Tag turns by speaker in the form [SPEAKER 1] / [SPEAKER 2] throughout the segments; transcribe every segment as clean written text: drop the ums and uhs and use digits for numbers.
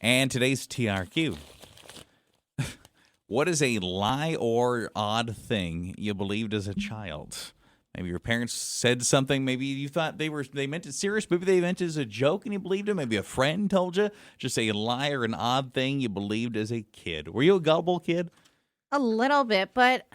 [SPEAKER 1] And today's TRQ. What is a lie or odd thing you believed as a child? Maybe your parents said something. Maybe you thought they meant it serious. Maybe they meant it as a joke and you believed it. Maybe a friend told you. Just a lie or an odd thing you believed as a kid. Were you a gullible kid?
[SPEAKER 2] A little bit, but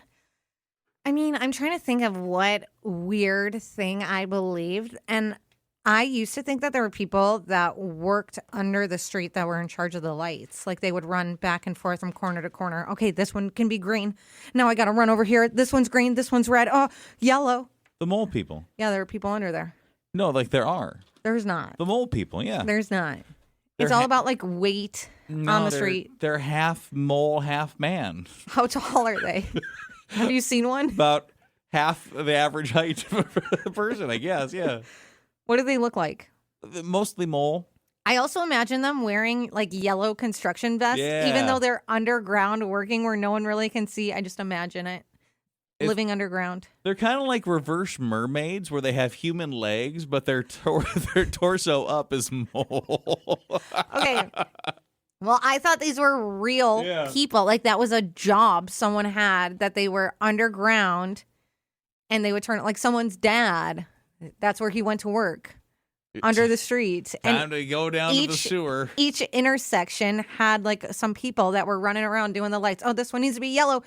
[SPEAKER 2] I mean, I'm trying to think of what weird thing I believed. And I used to think that there were people that worked under the street that were in charge of the lights. Like they would run back and forth from corner to corner. Okay, this one can be green. Now I got to run over here. This one's green. This one's red. Oh, yellow.
[SPEAKER 1] The mole people.
[SPEAKER 2] Yeah, there are people under there.
[SPEAKER 1] No, like there are.
[SPEAKER 2] There's not.
[SPEAKER 1] The mole people, yeah.
[SPEAKER 2] There's not.
[SPEAKER 1] They're
[SPEAKER 2] It's all about like weight on the street.
[SPEAKER 1] They're half mole, half man.
[SPEAKER 2] How tall are they? Have you seen one?
[SPEAKER 1] About half of the average height of a person, I guess, yeah.
[SPEAKER 2] What do they look like?
[SPEAKER 1] Mostly mole.
[SPEAKER 2] I also imagine them wearing like yellow construction vests,
[SPEAKER 1] Yeah.
[SPEAKER 2] even though they're underground working where no one really can see. I just imagine it. Living underground.
[SPEAKER 1] They're kind of like reverse mermaids where they have human legs, but their torso up is mole.
[SPEAKER 2] Okay. Well, I thought these were real people. Like that was a job someone had that they were underground and they would turn like someone's dad. That's where he went to work. Under the street.
[SPEAKER 1] Time to go down to the sewer.
[SPEAKER 2] Each intersection had like some people that were running around doing the lights. Oh, this one needs to be yellow.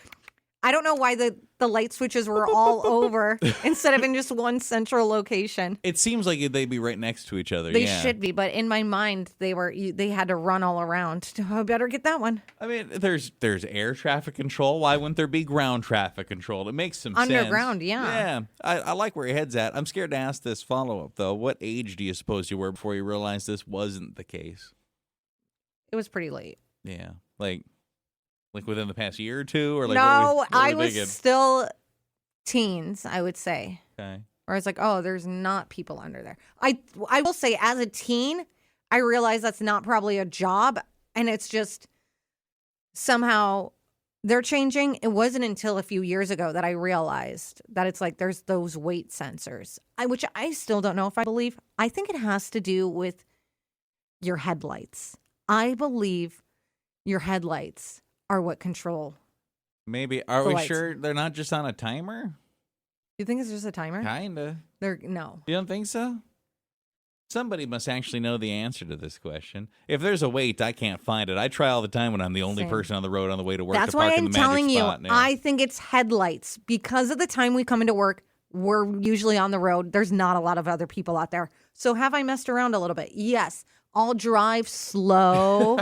[SPEAKER 2] I don't know why the light switches were all over instead of in just one central location.
[SPEAKER 1] It seems like they'd be right next to each other.
[SPEAKER 2] They should be, but in my mind, they had to run all around. Oh, I better get that one.
[SPEAKER 1] I mean, there's air traffic control. Why wouldn't there be ground traffic control? It makes some sense.
[SPEAKER 2] Underground, yeah.
[SPEAKER 1] Yeah, I like where your head's at. I'm scared to ask this follow-up, though. What age do you suppose you were before you realized this wasn't the case?
[SPEAKER 2] It was pretty late.
[SPEAKER 1] Yeah, like within the past year or two? Or like
[SPEAKER 2] no, I was
[SPEAKER 1] thinking?
[SPEAKER 2] still teens, I would say.
[SPEAKER 1] Okay.
[SPEAKER 2] Where I was like, oh, there's not people under there. I will say, as a teen, I realized that's not probably a job, and it's just somehow they're changing. It wasn't until a few years ago that I realized that it's like there's those weight sensors, which I still don't know if I believe. I think it has to do with your headlights. I believe your headlights are what control.
[SPEAKER 1] Maybe. Are
[SPEAKER 2] the
[SPEAKER 1] we
[SPEAKER 2] lights.
[SPEAKER 1] sure they're not just on a timer?
[SPEAKER 2] You think it's just a timer?
[SPEAKER 1] Kinda.
[SPEAKER 2] No.
[SPEAKER 1] You don't think so? Somebody must actually know the answer to this question. If there's a wait, I can't find it. I try all the time when I'm the only
[SPEAKER 2] Same.
[SPEAKER 1] person on the road on the way to work.
[SPEAKER 2] That's
[SPEAKER 1] to park
[SPEAKER 2] why
[SPEAKER 1] in
[SPEAKER 2] I'm
[SPEAKER 1] the magic
[SPEAKER 2] telling you,
[SPEAKER 1] spot. Yeah.
[SPEAKER 2] I think it's headlights. Because of the time we come into work, we're usually on the road. There's not a lot of other people out there. So have I messed around a little bit? Yes. I'll drive slow.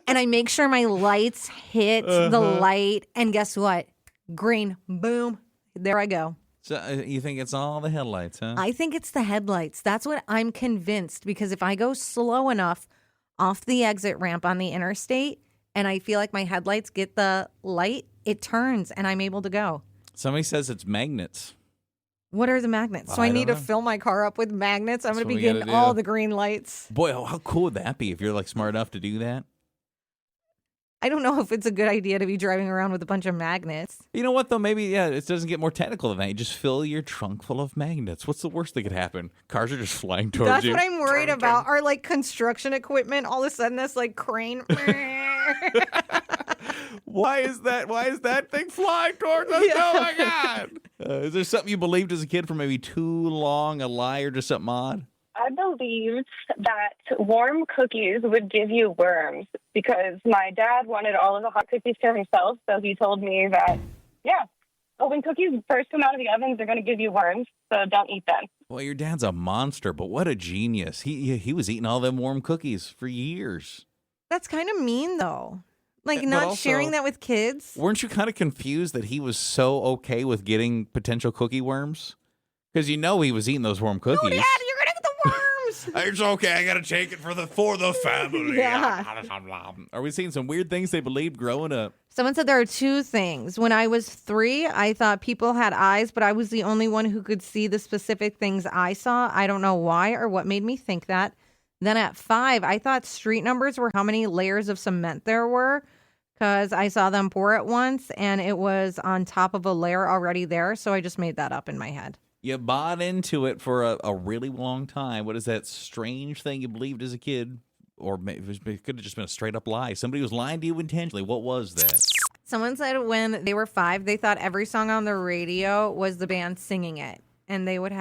[SPEAKER 2] And I make sure my lights hit the light. And guess what? Green. Boom. There I go.
[SPEAKER 1] So you think it's all the headlights, huh?
[SPEAKER 2] I think it's the headlights. That's what I'm convinced. Because if I go slow enough off the exit ramp on the interstate and I feel like my headlights get the light, it turns and I'm able to go.
[SPEAKER 1] Somebody says it's magnets.
[SPEAKER 2] What are the magnets? So
[SPEAKER 1] I
[SPEAKER 2] I
[SPEAKER 1] don't
[SPEAKER 2] need to
[SPEAKER 1] know.
[SPEAKER 2] fill my car up with magnets. I'm
[SPEAKER 1] That's
[SPEAKER 2] going to
[SPEAKER 1] what
[SPEAKER 2] be
[SPEAKER 1] we
[SPEAKER 2] getting
[SPEAKER 1] gotta
[SPEAKER 2] all
[SPEAKER 1] do.
[SPEAKER 2] the green lights.
[SPEAKER 1] Boy, how cool would that be if you're like smart enough to do that?
[SPEAKER 2] I don't know if it's a good idea to be driving around with a bunch of magnets.
[SPEAKER 1] You know what, though? Maybe, it doesn't get more technical than that. You just fill your trunk full of magnets. What's the worst that could happen? Cars are just flying towards
[SPEAKER 2] That's
[SPEAKER 1] you.
[SPEAKER 2] what I'm worried about. Are like construction equipment all of a sudden this like crane?
[SPEAKER 1] Why is that thing flying towards us?
[SPEAKER 2] Yeah.
[SPEAKER 1] Oh, my God. Is there something you believed as a kid for maybe too long, a lie, or just something odd?
[SPEAKER 3] I believed that warm cookies would give you worms because my dad wanted all of the hot cookies to himself. So he told me that, when cookies first come out of the ovens, they're going to give you worms. So don't eat them.
[SPEAKER 1] Well, your dad's a monster, but what a genius. He was eating all them warm cookies for years.
[SPEAKER 2] That's kind of mean though. Like
[SPEAKER 1] But
[SPEAKER 2] not
[SPEAKER 1] also,
[SPEAKER 2] sharing that with kids.
[SPEAKER 1] Weren't you kind of confused that he was so okay with getting potential cookie worms? Because he was eating those warm cookies.
[SPEAKER 2] Oh, Dad, you're going to get the worms.
[SPEAKER 1] It's okay. I got to take it for the family.
[SPEAKER 2] Yeah.
[SPEAKER 1] Are we seeing some weird things they believed growing up?
[SPEAKER 2] Someone said there are two things. When I was 3, I thought people had eyes, but I was the only one who could see the specific things I saw. I don't know why or what made me think that. Then at 5, I thought street numbers were how many layers of cement there were because I saw them pour it once and it was on top of a layer already there. So I just made that up in my head.
[SPEAKER 1] You bought into it for a really long time. What is that strange thing you believed as a kid or it could have just been a straight up lie. Somebody was lying to you intentionally. What was that?
[SPEAKER 2] Someone said when they were 5, they thought every song on the radio was the band singing it, and they would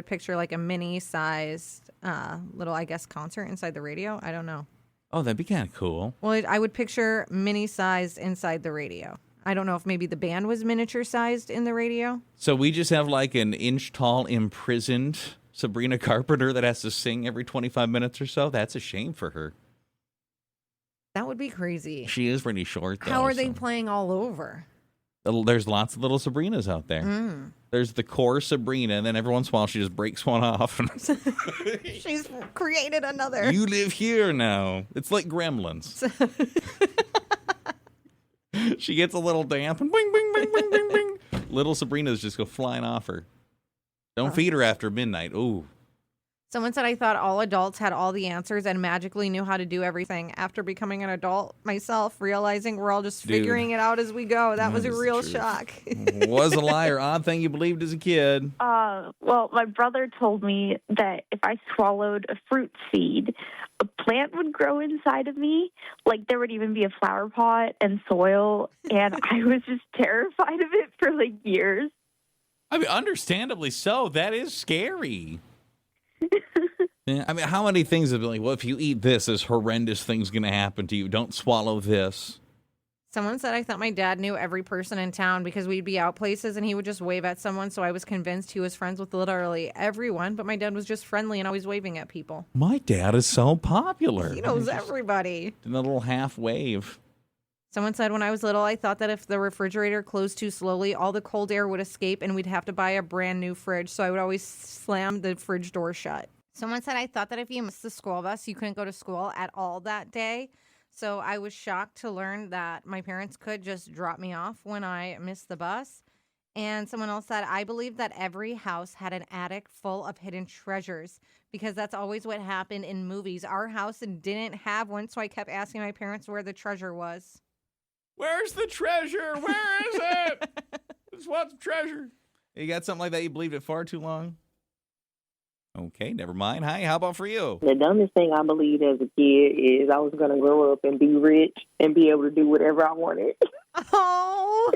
[SPEAKER 2] picture like a mini-sized little, I guess, concert inside the radio. I don't know.
[SPEAKER 1] Oh, that'd be kind of cool.
[SPEAKER 2] Well, I would picture mini-sized inside the radio. I don't know if maybe the band was miniature-sized in the radio.
[SPEAKER 1] So we just have like an inch tall imprisoned Sabrina Carpenter that has to sing every 25 minutes or so. That's a shame for her.
[SPEAKER 2] That would be crazy.
[SPEAKER 1] She is pretty short, though.
[SPEAKER 2] How are they playing all over?
[SPEAKER 1] There's lots of little Sabrinas out there. There's the core Sabrina, and then every once in a while she just breaks one off.
[SPEAKER 2] She's created another.
[SPEAKER 1] You live here now. It's like Gremlins. She gets a little damp, and bing, bing, bing, bing, bing, bing. Little Sabrinas just go flying off her. Don't feed her after midnight. Ooh.
[SPEAKER 2] Someone said I thought all adults had all the answers and magically knew how to do everything. After becoming an adult myself, realizing we're all just figuring it out as we go. That was a real shock.
[SPEAKER 1] Was a liar. Odd thing you believed as a kid.
[SPEAKER 4] Well, my brother told me that if I swallowed a fruit seed, a plant would grow inside of me. Like there would even be a flower pot and soil. And I was just terrified of it for like years.
[SPEAKER 1] I mean, understandably so. That is scary. Yeah, I mean, how many things have been like, well, if you eat this horrendous thing's going to happen to you. Don't swallow this.
[SPEAKER 2] Someone said I thought my dad knew every person in town because we'd be out places and he would just wave at someone. So I was convinced he was friends with literally everyone. But my dad was just friendly and always waving at people.
[SPEAKER 1] My dad is so popular.
[SPEAKER 2] He knows everybody.
[SPEAKER 1] In a little half wave.
[SPEAKER 2] Someone said when I was little, I thought that if the refrigerator closed too slowly, all the cold air would escape and we'd have to buy a brand new fridge. So I would always slam the fridge door shut. Someone said I thought that if you missed the school bus, you couldn't go to school at all that day. So I was shocked to learn that my parents could just drop me off when I missed the bus. And someone else said, I believe that every house had an attic full of hidden treasures because that's always what happened in movies. Our house didn't have one, so I kept asking my parents where the treasure was.
[SPEAKER 1] Where's the treasure? Where is it? Just want some treasure. You got something like that you believed it far too long? Okay, never mind. Hi, how about for you?
[SPEAKER 5] The dumbest thing I believed as a kid is I was going to grow up and be rich and be able to do whatever I wanted.
[SPEAKER 2] Oh.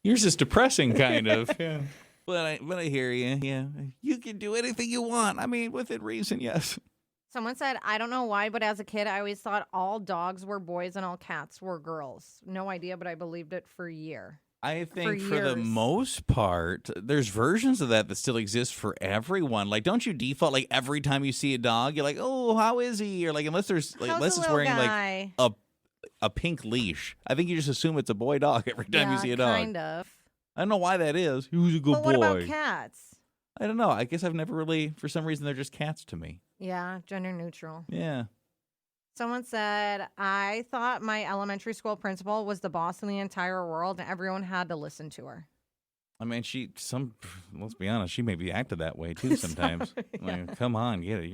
[SPEAKER 1] Yours is depressing, kind of. Yeah. But I hear you. Yeah, you can do anything you want. I mean, within reason, yes.
[SPEAKER 2] Someone said, I don't know why, but as a kid, I always thought all dogs were boys and all cats were girls. No idea, but I believed it for a year.
[SPEAKER 1] I think for
[SPEAKER 2] years.
[SPEAKER 1] the most part, there's versions of that still exist for everyone. Like, don't you default, like, every time you see a dog, you're like, oh, how is he? Or, like, unless it's wearing,
[SPEAKER 2] guy?
[SPEAKER 1] like, a pink leash. I think you just assume it's a boy dog every time you see a dog.
[SPEAKER 2] Kind of.
[SPEAKER 1] I don't know why that is. Who's a good boy?
[SPEAKER 2] But what about cats?
[SPEAKER 1] I don't know. I guess I've never really, for some reason, they're just cats to me.
[SPEAKER 2] Yeah, gender neutral.
[SPEAKER 1] Yeah.
[SPEAKER 2] Someone said, I thought my elementary school principal was the boss in the entire world and everyone had to listen to her.
[SPEAKER 1] I mean, let's be honest, she maybe acted that way too sometimes.
[SPEAKER 2] Yeah.
[SPEAKER 1] Like, come on, get it.